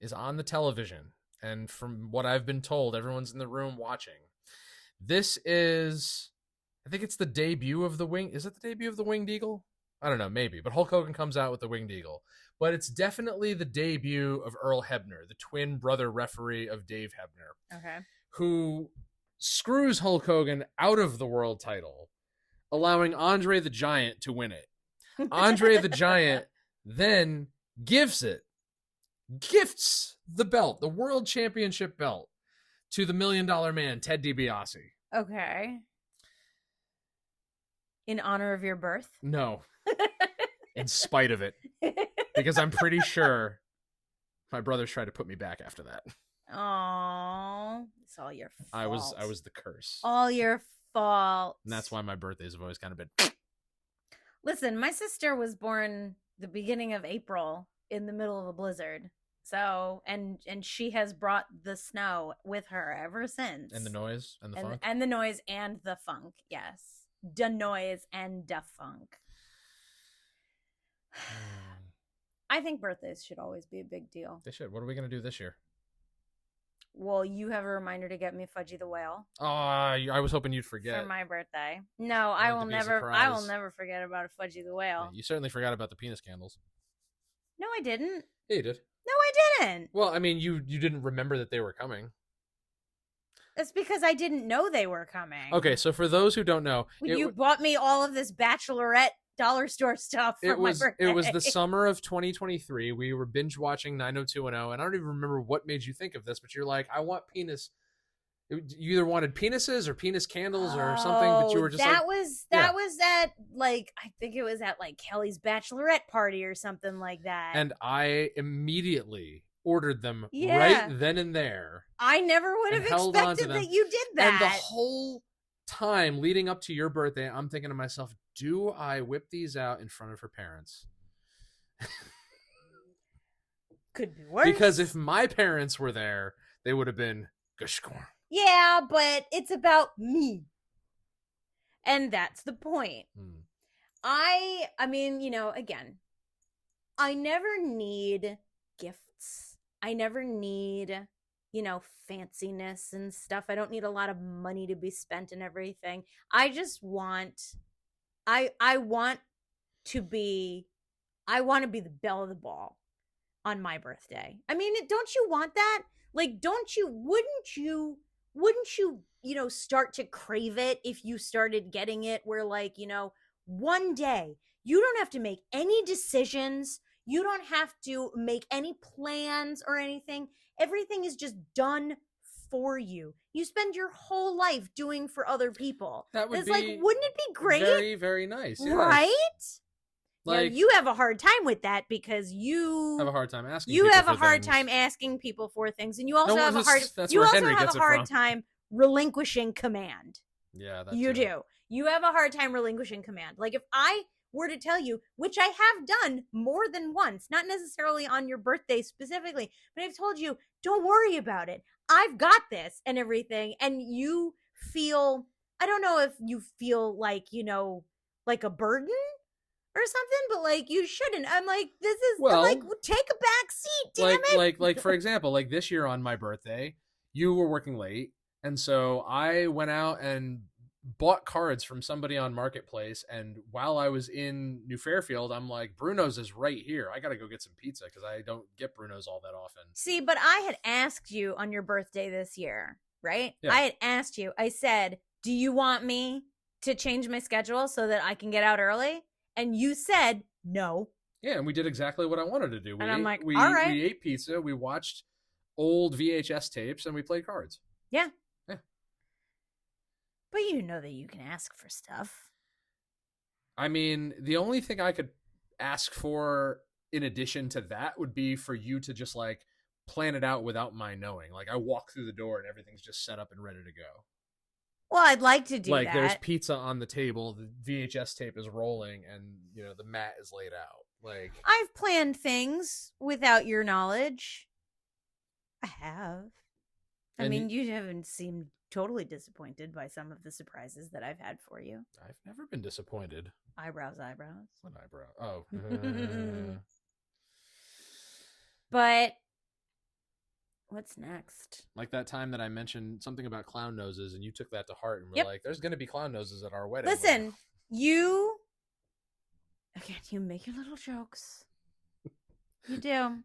Is on the television. And from what I've been told, everyone's in the room watching. This is, I think it's the debut of the Wing. Is it the debut of the Winged Eagle? I don't know, maybe. But Hulk Hogan comes out with the Winged Eagle. But it's definitely the debut of Earl Hebner, the twin brother referee of Dave Hebner. Okay. Who screws Hulk Hogan out of the world title, allowing Andre the Giant to win it. Andre the Giant then gifts the belt, the world championship belt, to the $1 Million Man, Ted DiBiase. Okay. In honor of your birth? No. In spite of it. Because I'm pretty sure my brothers tried to put me back after that. Oh, it's all your fault. I was the curse. All your fault. And that's why my birthdays have always kind of been. Listen, my sister was born the beginning of April in the middle of a blizzard. So, and she has brought the snow with her ever since. And the noise and the funk. And the noise and the funk, yes. The noise and the funk. I think birthdays should always be a big deal. They should. What are we going to do this year? Well, you have a reminder to get me Fudgy the Whale. Oh, I was hoping you'd forget. For my birthday. No, I will never forget about a Fudgy the Whale. Yeah, you certainly forgot about the penis candles. No, I didn't. Yeah, you did. No, I didn't. Well, I mean, you didn't remember that they were coming. That's because I didn't know they were coming. Okay, so for those who don't know, you bought me all of this Bachelorette dollar store stuff for my birthday. It was the summer of 2023. We were binge watching 90210, and I don't even remember what made you think of this, but you're like, I want penis. You either wanted penises or penis candles or something, but you were just that was at like I think it was at like Kelly's bachelorette party or something like that. And I immediately ordered them right then and there. I never would have expected that you did that. And the whole time leading up to your birthday, I'm thinking to myself, do I whip these out in front of her parents? Could be worse. Because if my parents were there, they would have been gushcorn. Yeah, but it's about me. And that's the point. I mean, again, I never need gifts. I never need, fanciness and stuff. I don't need a lot of money to be spent and everything. I just want I want to be the belle of the ball on my birthday. I mean, don't you want that? Like, wouldn't you start to crave it if you started getting it where like, one day you don't have to make any decisions. You don't have to make any plans or anything. Everything is just done for you. You spend your whole life doing for other people. That would be like, wouldn't it be great? Very, very nice. Yes. Right? Like, you have a hard time with that because you have a hard time asking. You people have a for hard things. time asking people for things, and you also have a hard time relinquishing command. Yeah, you do. You have a hard time relinquishing command. Like if I were to tell you, which I have done more than once, not necessarily on your birthday specifically, but I've told you, don't worry about it. I've got this and everything, and you feel, I don't know if you feel like, like a burden or something, but like you shouldn't. I'm like, this is like, take a back seat, damn it. Like for example, like this year on my birthday, you were working late, and so I went out and bought cards from somebody on Marketplace, and while I was in New Fairfield, I'm like, Bruno's is right here. I gotta go get some pizza because I don't get Bruno's all that often. See, but I had asked you on your birthday this year, right? Yeah. I had asked you, I said, do you want me to change my schedule so that I can get out early? And you said no. Yeah, and we did exactly what I wanted to do. I'm like, all right. We ate pizza, we watched old VHS tapes, and we played cards. Yeah. But you know that you can ask for stuff. I mean, the only thing I could ask for in addition to that would be for you to just like plan it out without my knowing. Like I walk through the door and everything's just set up and ready to go. Well, I'd like to do that. Like there's pizza on the table, the VHS tape is rolling, and the mat is laid out. Like I've planned things without your knowledge. I have. I mean, you haven't seemed totally disappointed by some of the surprises that I've had for you. I've never been disappointed. Eyebrows. What eyebrow? Oh. But what's next? Like that time that I mentioned something about clown noses, and you took that to heart and were like, there's going to be clown noses at our wedding. Listen, again, you make your little jokes. You do.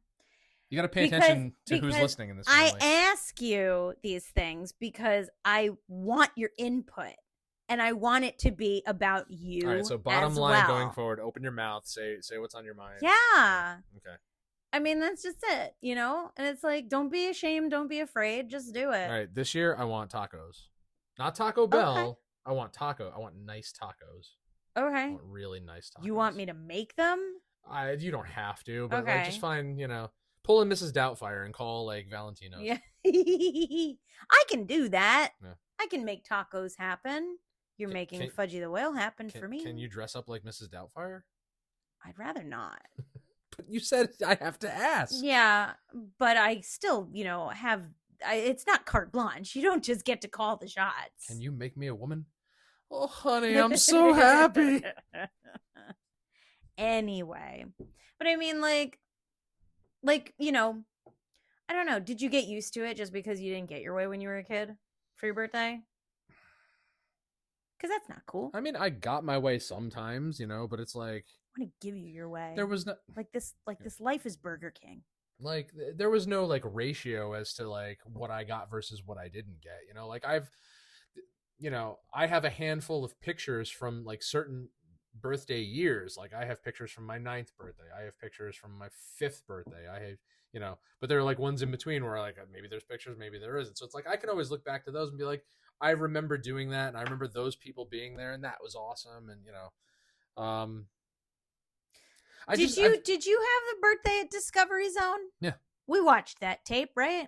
You got to pay attention to who's listening in this family. I ask you these things because I want your input, and I want it to be about you. All right, so bottom line going forward, open your mouth, say what's on your mind. Yeah. Okay. I mean, that's just it, And it's like, don't be ashamed, don't be afraid, just do it. All right, this year I want tacos. Not Taco Bell. Okay. I want nice tacos. Okay. I want really nice tacos. You want me to make them? You don't have to, but like just find, pull in Mrs. Doubtfire and call like Valentino's. Yeah. I can do that. Yeah. I can make tacos happen. You're making Fudgy the Whale happen for me. Can you dress up like Mrs. Doubtfire? I'd rather not. But you said I have to ask. Yeah, but I still, it's not carte blanche. You don't just get to call the shots. Can you make me a woman? Oh, honey, I'm so happy. anyway. But I mean, like, you know, I don't know. Did you get used to it just because you didn't get your way when you were a kid for your birthday? Because that's not cool. I mean, I got my way sometimes, you know, but it's like I want to give you your way. there was no like this life is Burger King. Like there was no like ratio as to like what I got versus what I didn't get, you know. Like I have a handful of pictures from like certain birthday years. Like I have pictures from my 9th birthday, I have pictures from my 5th birthday, I have, you know, but there are like ones in between where like maybe there's pictures, maybe there isn't. So it's like I can always look back to those and be like, I remember doing that, and I remember those people being there, and that was awesome. And you know, did you have the birthday at Discovery Zone? Yeah, we watched that tape, right?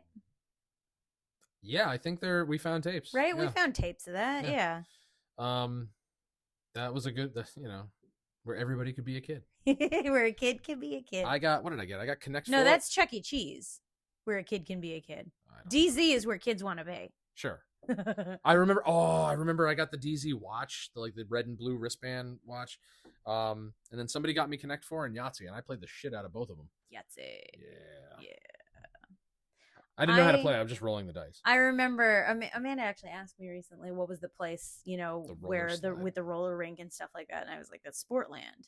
Yeah, I think we found tapes. Right, yeah. We found tapes of that. Yeah. That was a good, you know, where everybody could be a kid. Where a kid can be a kid. What did I get? I got Connect. No, that's Chuck E. Cheese. Where a kid can be a kid. DZ is where kids want to be. Sure. I remember I got the DZ watch, the red and blue wristband watch. And then somebody got me Connect 4 and Yahtzee, and I played the shit out of both of them. Yahtzee. Yeah. I didn't know how to play. I was just rolling the dice. I remember Amanda actually asked me recently what was the place, you know, with the roller rink and stuff like that, and I was like, that's Sportland.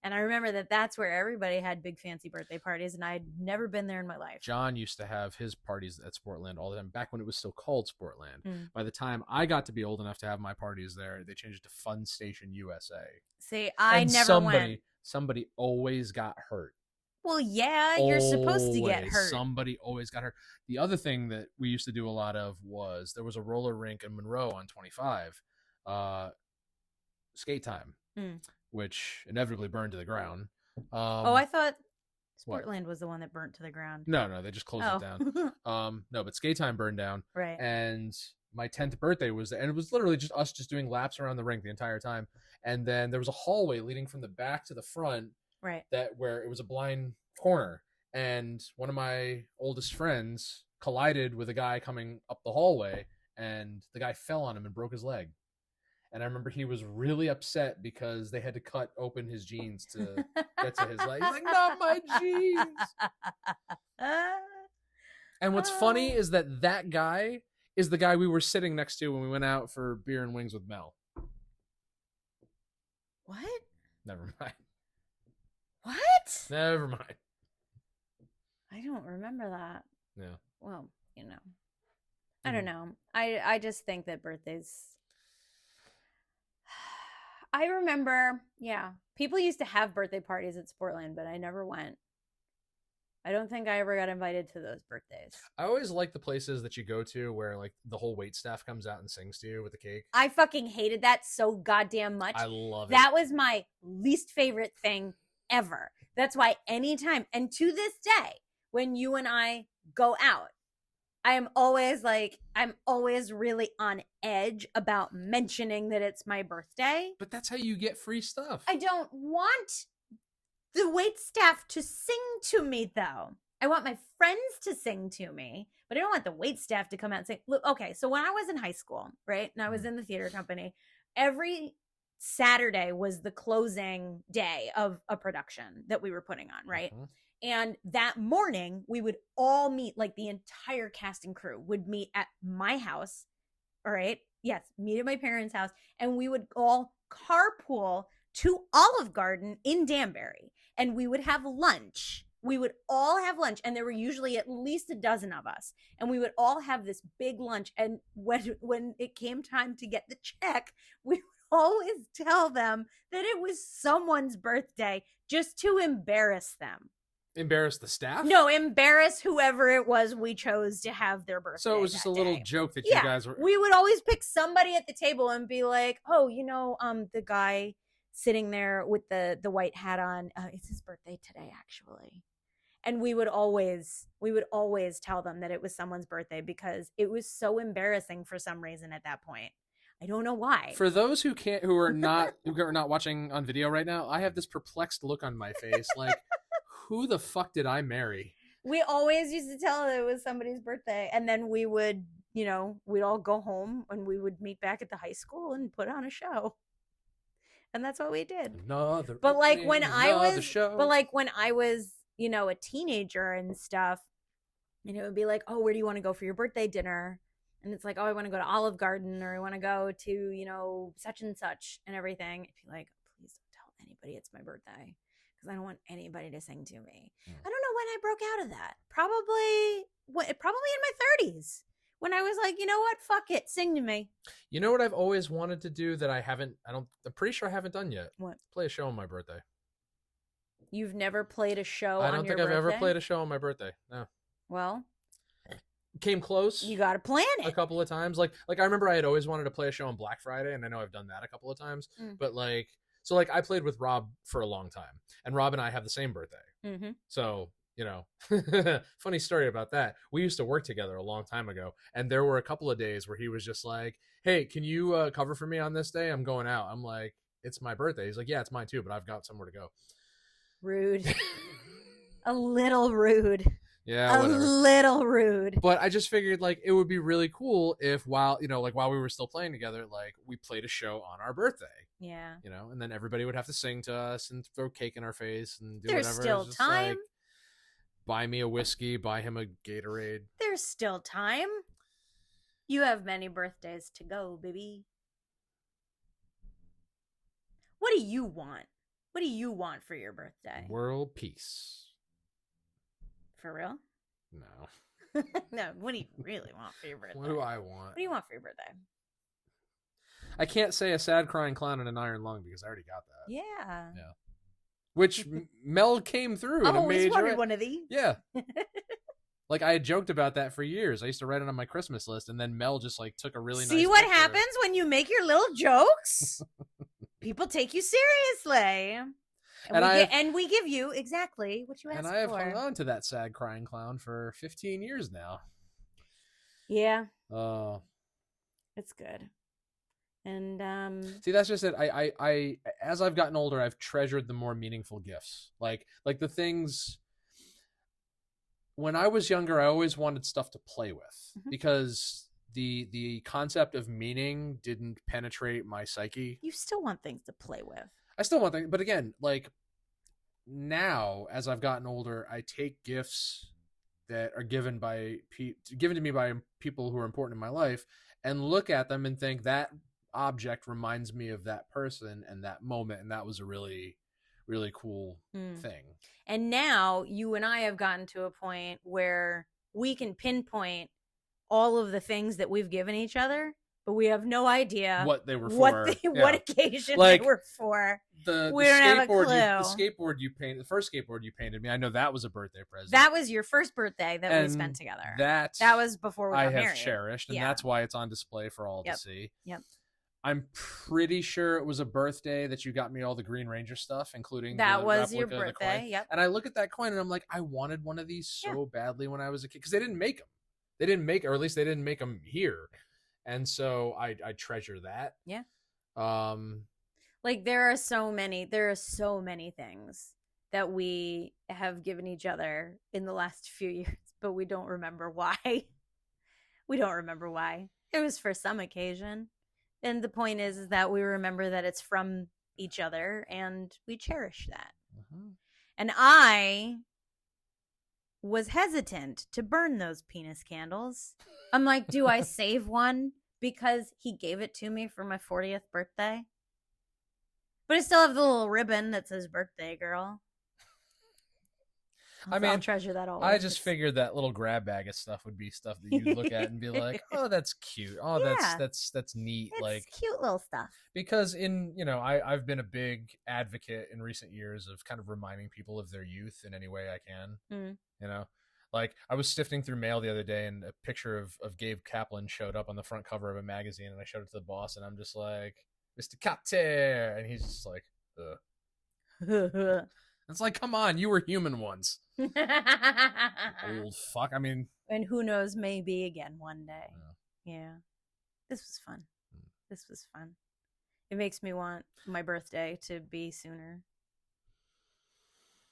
And I remember that's where everybody had big fancy birthday parties, and I'd never been there in my life. John used to have his parties at Sportland all the time, back when it was still called Sportland. By the time I got to be old enough to have my parties there, they changed it to Fun Station USA. See, I never went. Somebody always got hurt. Well, yeah, you're supposed to get hurt. Somebody always got hurt. The other thing that we used to do a lot of was there was a roller rink in Monroe on 25, Skate Time, which inevitably burned to the ground. I thought Sportland was the one that burnt to the ground. No, they just closed it down. No, but Skate Time burned down. Right. And my 10th birthday was there, and it was literally just us just doing laps around the rink the entire time. And then there was a hallway leading from the back to the front. Right. Where it was a blind corner, and one of my oldest friends collided with a guy coming up the hallway, and the guy fell on him and broke his leg. And I remember he was really upset because they had to cut open his jeans to get to his leg. He's like, not my jeans. And what's funny is that guy is the guy we were sitting next to when we went out for beer and wings with Mel. What? Never mind. What? Never mind. I don't remember that. Yeah. Well, you know. I don't know. I just think that birthdays... I remember, people used to have birthday parties at Sportland, but I never went. I don't think I ever got invited to those birthdays. I always like the places that you go to where like the whole wait staff comes out and sings to you with the cake. I fucking hated that so goddamn much. I love it. That was my least favorite thing ever. That's why anytime, and to this day, when you and I go out, I'm always really on edge about mentioning that it's my birthday. But that's how you get free stuff. I don't want the wait staff to sing to me, though. I want my friends to sing to me, but I don't want the wait staff to come out and sing. Look, okay, so when I was in high school, right, and I was in the theater company, every Saturday was the closing day of a production that we were putting on, right? Mm-hmm. And that morning, we would all meet, like the entire cast and crew would meet at my house, all right? Yes, meet at my parents' house, and we would all carpool to Olive Garden in Danbury, and we would have lunch. We would all have lunch, and there were usually at least a dozen of us, and we would all have this big lunch, and when it came time to get the check, we would always tell them that it was someone's birthday just to embarrass them. Embarrass the staff? No, embarrass whoever it was we chose to have their birthday. So it was just a little joke that you guys were... We would always pick somebody at the table and be like, oh, you know, the guy sitting there with the white hat on, it's his birthday today, actually. And we would always tell them that it was someone's birthday because it was so embarrassing for some reason at that point. I don't know why. For those who are not watching on video right now, I have this perplexed look on my face, like, who the fuck did I marry? We always used to tell that it was somebody's birthday, and then we would, you know, we'd all go home and we would meet back at the high school and put on a show. And that's what we did. Another But like opening, when I another was, show. but like when I was, a teenager and stuff, and it would be like, oh, where do you want to go for your birthday dinner? And it's like, oh, I want to go to Olive Garden, or I want to go to, such and such and everything. I'd be like, please don't tell anybody it's my birthday, because I don't want anybody to sing to me. I don't know when I broke out of that. Probably in my 30s, when I was like, you know what? Fuck it. Sing to me. You know what I've always wanted to do that I'm pretty sure I haven't done yet? What? Play a show on my birthday. You've never played a show I on don't your think I've ever birthday? played a show on my birthday. No. Well, Came close. you got to plan a it. couple of times. Like I remember I had always wanted to play a show on Black Friday, and I know I've done that a couple of times. But I played with Rob for a long time, and Rob and I have the same birthday. Mm-hmm. So, funny story about that. We used to work together a long time ago, and there were a couple of days where he was just like, hey, can you cover for me on this day? I'm going out. I'm like, it's my birthday. He's like, yeah, it's mine too, but I've got somewhere to go. Rude. A little rude. Yeah, whatever. Little rude. But I just figured like it would be really cool if while we were still playing together, like we played a show on our birthday. Yeah. And then everybody would have to sing to us and throw cake in our face and do There's whatever. still time. Like, buy me a whiskey, buy him a Gatorade. There's still time. You have many birthdays to go, baby. What do you want? What do you want for your birthday? World peace. For real? No. No, what do you really want for your birthday? What do I want? What do you want for your birthday? I can't say a sad crying clown and an iron lung because I already got that. Yeah. Which Mel came through in a major... always wanted one of these. Yeah. Like I had joked about that for years. I used to write it on my Christmas list, and then Mel just like took a really nice See what picture. happens when you make your little jokes? People take you seriously. And we give you exactly what you asked for. And I have hung on to that sad crying clown for 15 years now. Yeah. Oh. It's good. And see, that's just it. I as I've gotten older, I've treasured the more meaningful gifts. Like the things when I was younger, I always wanted stuff to play with because the concept of meaning didn't penetrate my psyche. You still want things to play with. I still want things, but again, like now as I've gotten older, I take gifts that are given to me by people who are important in my life and look at them and think that object reminds me of that person and that moment, and that was a really, really cool thing. And now you and I have gotten to a point where we can pinpoint all of the things that we've given each other, but we have no idea what they were for, what occasion they were for. We don't have a clue. The first skateboard you painted me, I know that was a birthday present. That was your first birthday that we spent together. That was before we got married. I have cherished, and that's why it's on display for all to see. Yep. I'm pretty sure it was a birthday that you got me all the Green Ranger stuff, including that the was your replica birthday. Of the coin. Yep. And I look at that coin and I'm like, I wanted one of these so badly when I was a kid because they didn't make them. They didn't make, or at least they didn't make them here. And so I treasure that. Yeah. Like there are so many things that we have given each other in the last few years, but we don't remember why. We don't remember why. It was for some occasion. And the point is that we remember that it's from each other and we cherish that. And I was hesitant to burn those penis candles. I'm like, do I save one because he gave it to me for my 40th birthday? But I still have the little ribbon that says birthday girl. I'll treasure that always. I just figured that little grab bag of stuff would be stuff that you'd look at and be like, oh, that's cute. Oh, that's neat. It's like cute little stuff. Because I've been a big advocate in recent years of kind of reminding people of their youth in any way I can. Like I was sifting through mail the other day and a picture of Gabe Kaplan showed up on the front cover of a magazine, and I showed it to the boss, and I'm just like, Mr. Kapter, and he's just like, ugh. It's like, come on, you were human once. Old fuck. I mean, and who knows, maybe again one day. Yeah. This was fun. This was fun. It makes me want my birthday to be sooner.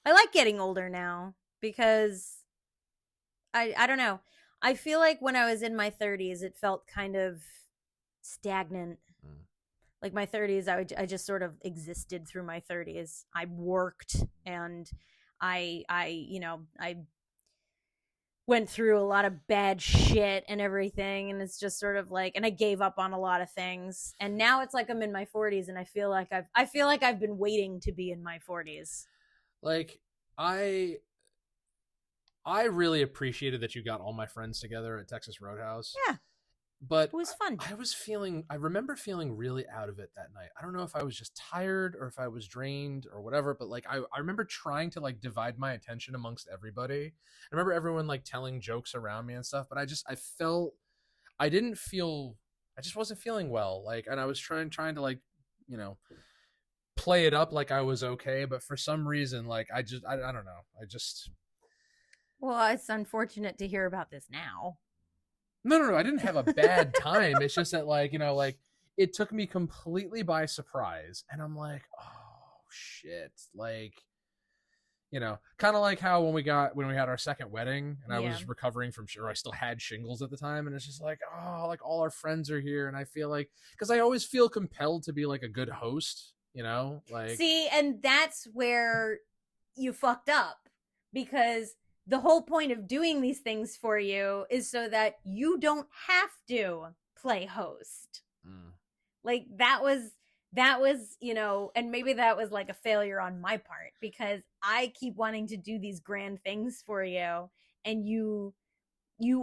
I like getting older now because I don't know. I feel like when I was in my 30s, it felt kind of stagnant. like my 30s, I just sort of existed through my 30s. I worked and I went through a lot of bad shit and everything, and it's just sort of like, and I gave up on a lot of things, and now it's like I'm in my 40s and I feel like I've been waiting to be in my 40s. Like I really appreciated that you got all my friends together at Texas Roadhouse. Yeah. But it was fun. I remember feeling really out of it that night. I don't know if I was just tired or if I was drained or whatever, but like I remember trying to like divide my attention amongst everybody. I remember everyone like telling jokes around me and stuff, but I just wasn't feeling well. Like, and I was trying to like, you know, play it up like I was okay, but for some reason, like I don't know. Well, it's unfortunate to hear about this now. No. I didn't have a bad time. It's just that, like, you know, like it took me completely by surprise, and I'm like, oh shit, like, you know, kind of like how when we had our second wedding, and I was recovering from, or I still had shingles at the time, and it's just like, oh, like all our friends are here, and I feel like, because I always feel compelled to be like a good host, you know, like, see, and that's where you fucked up, because the whole point of doing these things for you is so that you don't have to play host. Like that was, you know, and maybe that was like a failure on my part, because I keep wanting to do these grand things for you, and you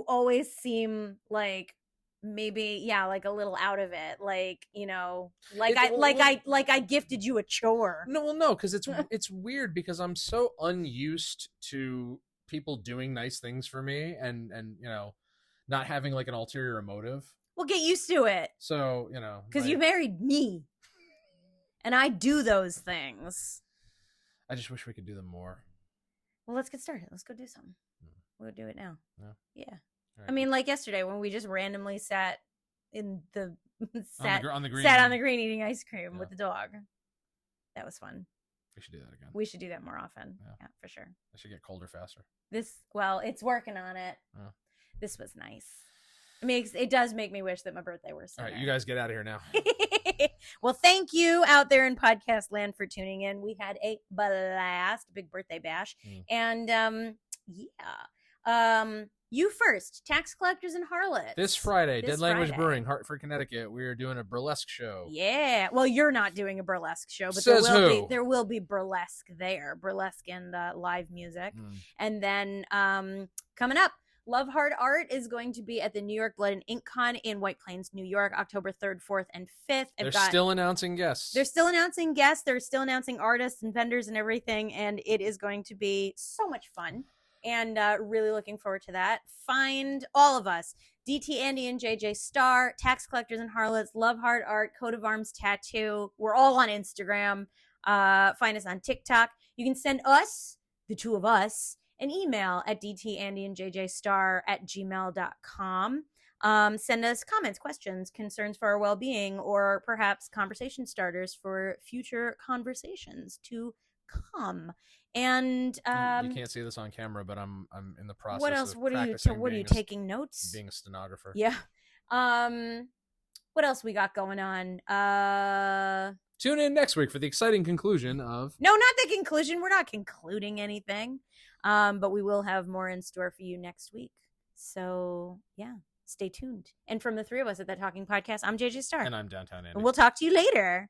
always seem like maybe, yeah, like a little out of it, like, you know, like I gifted you a chore. No, because it's weird, because I'm so unused to people doing nice things for me, and you know, not having like an ulterior motive. Well, get used to it. So, you know, because like, you married me, and I do those things. I just wish we could do them more. Well, let's get started. Let's go do something. We'll do it now. Yeah. Right. I mean, like yesterday when we just randomly sat in the on the green, sat on the green eating ice cream with the dog. That was fun. We should do that again. We should do that more often. Yeah, for sure. I should get colder faster. It's working on it. This was nice. It does make me wish that my birthday were sooner. All right, you guys get out of here now. Well, thank you out there in podcast land for tuning in. We had a blast, big birthday bash. And you first, Tax Collectors and Harlots. This Friday, Dead Language Brewing, Hartford, Connecticut. We are doing a burlesque show. Yeah. Well, you're not doing a burlesque show, but there will be burlesque there. Burlesque and live music. And then coming up, Love Hard Art is going to be at the New York Blood and Ink Con in White Plains, New York, October 3rd, 4th, and 5th. They're still announcing guests. They're still announcing guests. They're still announcing artists and vendors and everything. And it is going to be so much fun. And really looking forward to that. Find all of us, DT Andy and JJ Star, Tax Collectors and Harlots, Love Hard Art, Coat of Arms Tattoo. We're all on Instagram. Find us on TikTok. You can send us, the two of us, an email at dtandyandyjjstar@gmail.com. Send us comments, questions, concerns for our well-being, or perhaps conversation starters for future conversations to come. And you can't see this on camera, but I'm in the process. What else? Of what are you taking notes? Being a stenographer. Yeah. What else we got going on? Tune in next week for the exciting conclusion of. No, not the conclusion. We're not concluding anything. But we will have more in store for you next week. So yeah, stay tuned. And from the three of us at That Talking Podcast, I'm JJ Star. And I'm Downtown Andy. And we'll talk to you later.